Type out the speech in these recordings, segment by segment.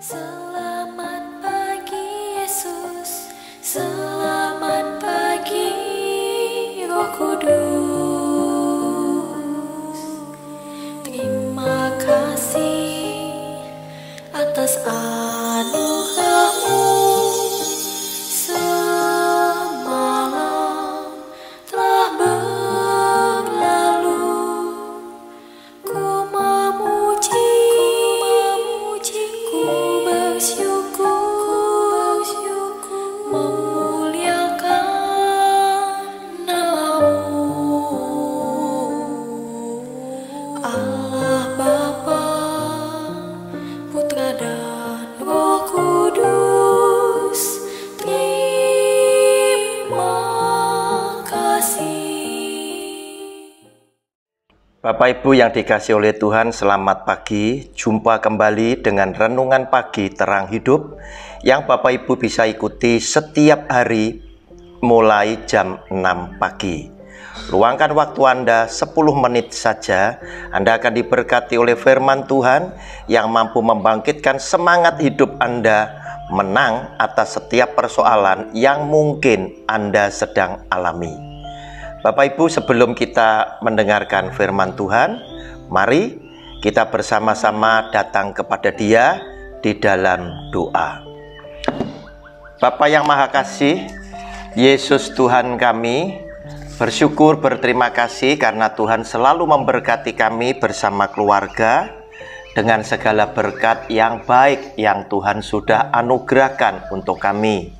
Selamat pagi Yesus, selamat pagi Roh Kudus. Terima kasih atas anugerah-Mu. Semalam telah berlalu, ku memuji, ku bersyukur, memuliakan nama-Mu. Allah Bapa, Putra dan Roh Kudus, terima kasih. Bapak Ibu yang dikasihi oleh Tuhan, selamat pagi. Jumpa kembali dengan Renungan Pagi Terang Hidup yang Bapak Ibu bisa ikuti setiap hari mulai jam 6 pagi. Luangkan waktu Anda 10 menit saja. Anda akan diberkati oleh firman Tuhan yang mampu membangkitkan semangat hidup Anda menang atas setiap persoalan yang mungkin Anda sedang alami. Bapak Ibu, sebelum kita mendengarkan firman Tuhan, mari kita bersama-sama datang kepada Dia di dalam doa. Bapa yang Maha Kasih, Yesus Tuhan kami, bersyukur berterima kasih karena Tuhan selalu memberkati kami bersama keluarga dengan segala berkat yang baik yang Tuhan sudah anugerahkan untuk kami.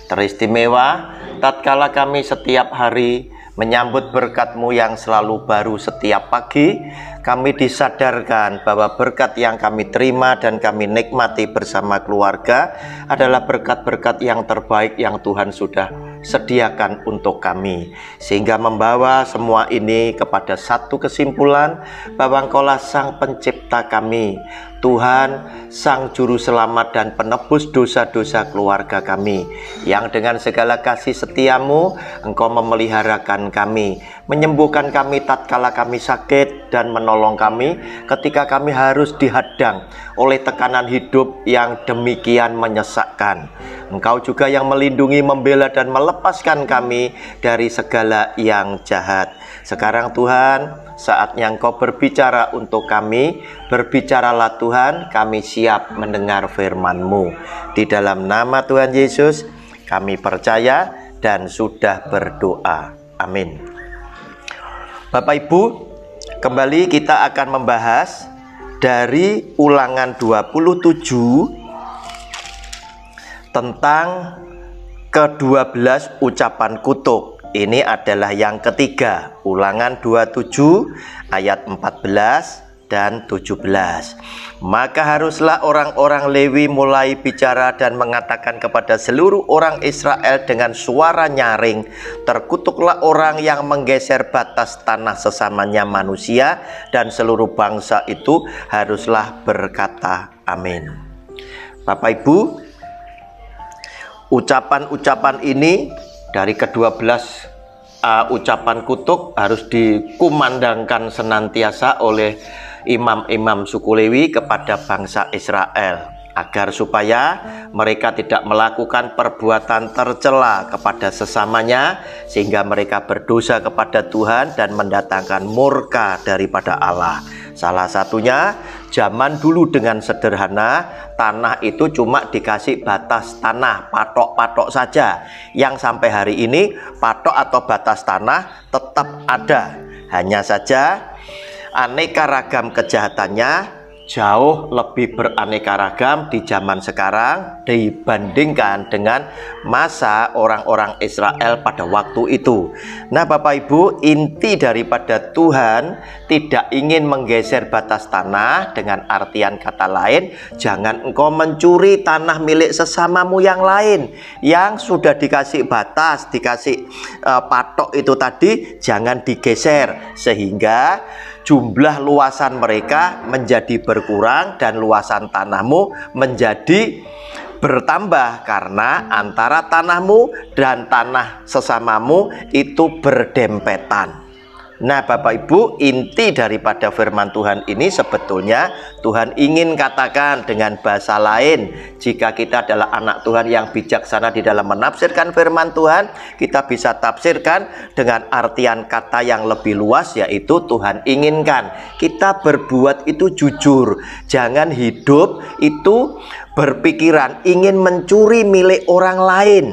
Teristimewa tatkala kami setiap hari menyambut berkat-Mu yang selalu baru setiap pagi, kami disadarkan bahwa berkat yang kami terima dan kami nikmati bersama keluarga adalah berkat-berkat yang terbaik yang Tuhan sudah sediakan untuk kami, sehingga membawa semua ini kepada satu kesimpulan bahwa Engkaulah Sang Pencipta kami, Tuhan Sang Juru Selamat dan Penebus dosa-dosa keluarga kami, yang dengan segala kasih setia-Mu Engkau memeliharakan kami, menyembuhkan kami tatkala kami sakit, dan menolong kami ketika kami harus dihadang oleh tekanan hidup yang demikian menyesakkan. Engkau juga yang melindungi, membela, dan melepaskan kami dari segala yang jahat. Sekarang Tuhan, saatnya Engkau berbicara untuk kami. Berbicaralah Tuhan, kami siap mendengar firman-Mu. Di dalam nama Tuhan Yesus, kami percaya dan sudah berdoa. Amin. Bapak Ibu, kembali kita akan membahas dari Ulangan 27 tentang ke-12 ucapan kutuk. Ini adalah yang ketiga, Ulangan 27 ayat 14 dan 17. Maka haruslah orang-orang Lewi mulai bicara dan mengatakan kepada seluruh orang Israel dengan suara nyaring, terkutuklah orang yang menggeser batas tanah sesamanya manusia, dan seluruh bangsa itu haruslah berkata amin. Bapak Ibu, ucapan-ucapan ini dari ke-12 ucapan kutuk harus dikumandangkan senantiasa oleh imam-imam suku Lewi kepada bangsa Israel, agar supaya mereka tidak melakukan perbuatan tercela kepada sesamanya, sehingga mereka berdosa kepada Tuhan dan mendatangkan murka daripada Allah. Salah satunya, zaman dulu dengan sederhana, tanah itu cuma dikasih batas tanah, patok-patok saja. Yang sampai hari ini, patok atau batas tanah tetap ada. Hanya saja, aneka ragam kejahatannya jauh lebih beraneka ragam di zaman sekarang dibandingkan dengan masa orang-orang Israel pada waktu itu. Nah Bapak Ibu, inti daripada Tuhan tidak ingin menggeser batas tanah, dengan artian kata lain, jangan engkau mencuri tanah milik sesamamu yang lain yang sudah dikasih batas, dikasih patok itu tadi, jangan digeser sehingga jumlah luasan mereka menjadi berkurang dan luasan tanahmu menjadi bertambah, karena antara tanahmu dan tanah sesamamu itu berdempetan. Nah, Bapak Ibu, inti daripada firman Tuhan ini sebetulnya Tuhan ingin katakan dengan bahasa lain. Jika kita adalah anak Tuhan yang bijaksana di dalam menafsirkan firman Tuhan, kita bisa tafsirkan dengan artian kata yang lebih luas, yaitu Tuhan inginkan kita berbuat itu jujur. Jangan hidup itu berpikiran ingin mencuri milik orang lain.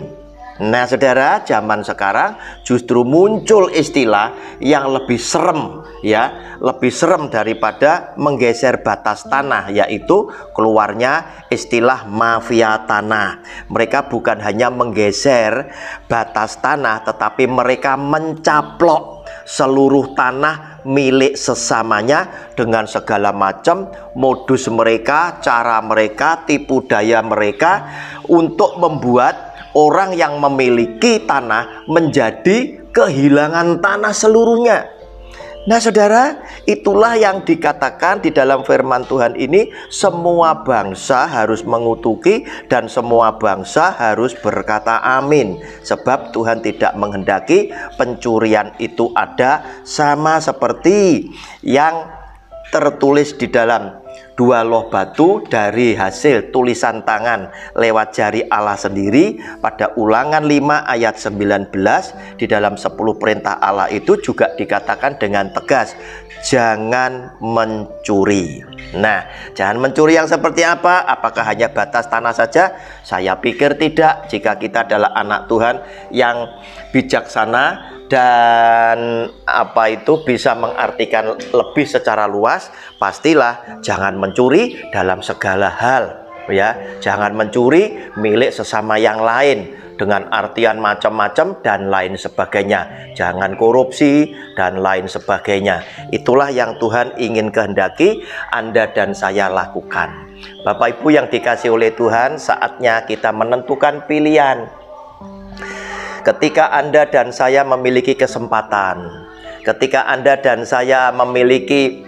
Nah, saudara, zaman sekarang justru muncul istilah yang lebih serem, ya, lebih serem daripada menggeser batas tanah, yaitu keluarnya istilah mafia tanah. Mereka bukan hanya menggeser batas tanah, tetapi mereka mencaplok seluruh tanah milik sesamanya dengan segala macam modus mereka, cara mereka, tipu daya mereka untuk membuat orang yang memiliki tanah menjadi kehilangan tanah seluruhnya. Nah, saudara, itulah yang dikatakan di dalam firman Tuhan ini, semua bangsa harus mengutuki dan semua bangsa harus berkata amin. Sebab Tuhan tidak menghendaki pencurian itu ada, sama seperti yang tertulis di dalam 2 loh batu dari hasil tulisan tangan lewat jari Allah sendiri pada Ulangan 5 ayat 19. Di dalam 10 perintah Allah itu juga dikatakan dengan tegas, jangan mencuri. Nah, jangan mencuri yang seperti apa? Apakah hanya batas tanah saja? Saya pikir tidak. Jika kita adalah anak Tuhan yang bijaksana dan bisa mengartikan lebih secara luas, pastilah jangan mencuri dalam segala hal, ya. Jangan mencuri milik sesama yang lain dengan artian macam-macam dan lain sebagainya. Jangan korupsi dan lain sebagainya. Itulah yang Tuhan ingin kehendaki Anda dan saya lakukan. Bapak Ibu yang dikasihi oleh Tuhan, saatnya kita menentukan pilihan. Ketika Anda dan saya memiliki kesempatan, ketika Anda dan saya memiliki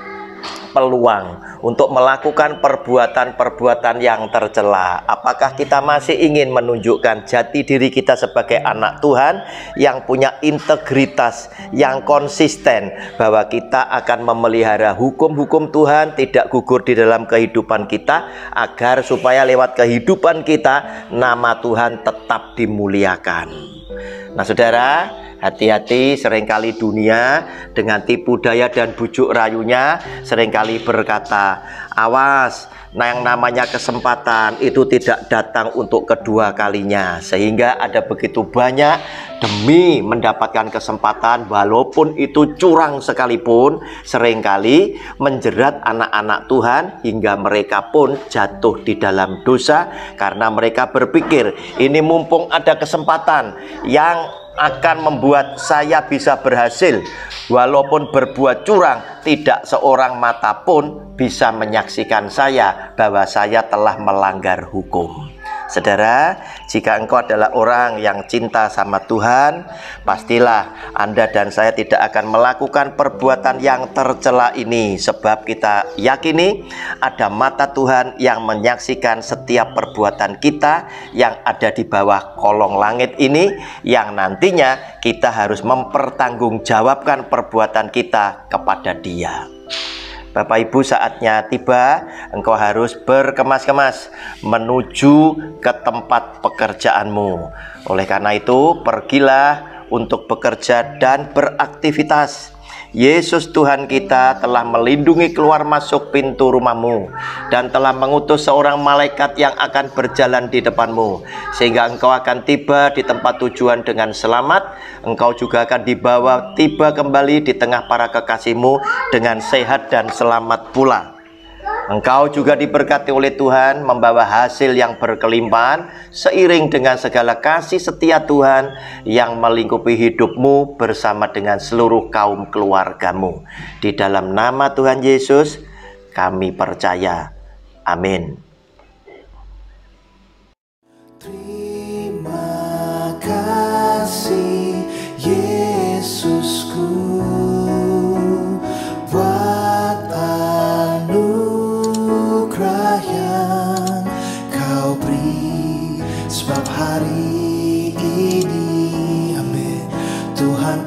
peluang untuk melakukan perbuatan-perbuatan yang tercela, apakah kita masih ingin menunjukkan jati diri kita sebagai anak Tuhan yang punya integritas, yang konsisten, bahwa kita akan memelihara hukum-hukum Tuhan tidak gugur di dalam kehidupan kita, agar supaya lewat kehidupan kita nama Tuhan tetap dimuliakan. Nah, saudara, hati-hati, seringkali dunia dengan tipu daya dan bujuk rayunya seringkali berkata, awas, nah yang namanya kesempatan itu tidak datang untuk kedua kalinya. Sehingga ada begitu banyak demi mendapatkan kesempatan, walaupun itu curang sekalipun, seringkali menjerat anak-anak Tuhan hingga mereka pun jatuh di dalam dosa karena mereka berpikir, ini mumpung ada kesempatan yang akan membuat saya bisa berhasil, walaupun berbuat curang, tidak seorang mata pun bisa menyaksikan saya bahwa saya telah melanggar hukum. Saudara, jika engkau adalah orang yang cinta sama Tuhan, pastilah Anda dan saya tidak akan melakukan perbuatan yang tercela ini, sebab kita yakini ada mata Tuhan yang menyaksikan setiap perbuatan kita yang ada di bawah kolong langit ini, yang nantinya kita harus mempertanggungjawabkan perbuatan kita kepada Dia. Bapak Ibu, saatnya tiba, engkau harus berkemas-kemas menuju ke tempat pekerjaanmu. Oleh karena itu, pergilah untuk bekerja dan beraktivitas. Yesus Tuhan kita telah melindungi keluar masuk pintu rumahmu dan telah mengutus seorang malaikat yang akan berjalan di depanmu, sehingga engkau akan tiba di tempat tujuan dengan selamat. Engkau juga akan dibawa tiba kembali di tengah para kekasihmu dengan sehat dan selamat pula. Engkau juga diberkati oleh Tuhan, membawa hasil yang berkelimpahan seiring dengan segala kasih setia Tuhan yang melingkupi hidupmu bersama dengan seluruh kaum keluargamu. Di dalam nama Tuhan Yesus kami percaya. Amin. Terima kasih Yesusku buat anugerah yang kau beri, sebab hari ini, amin, Tuhan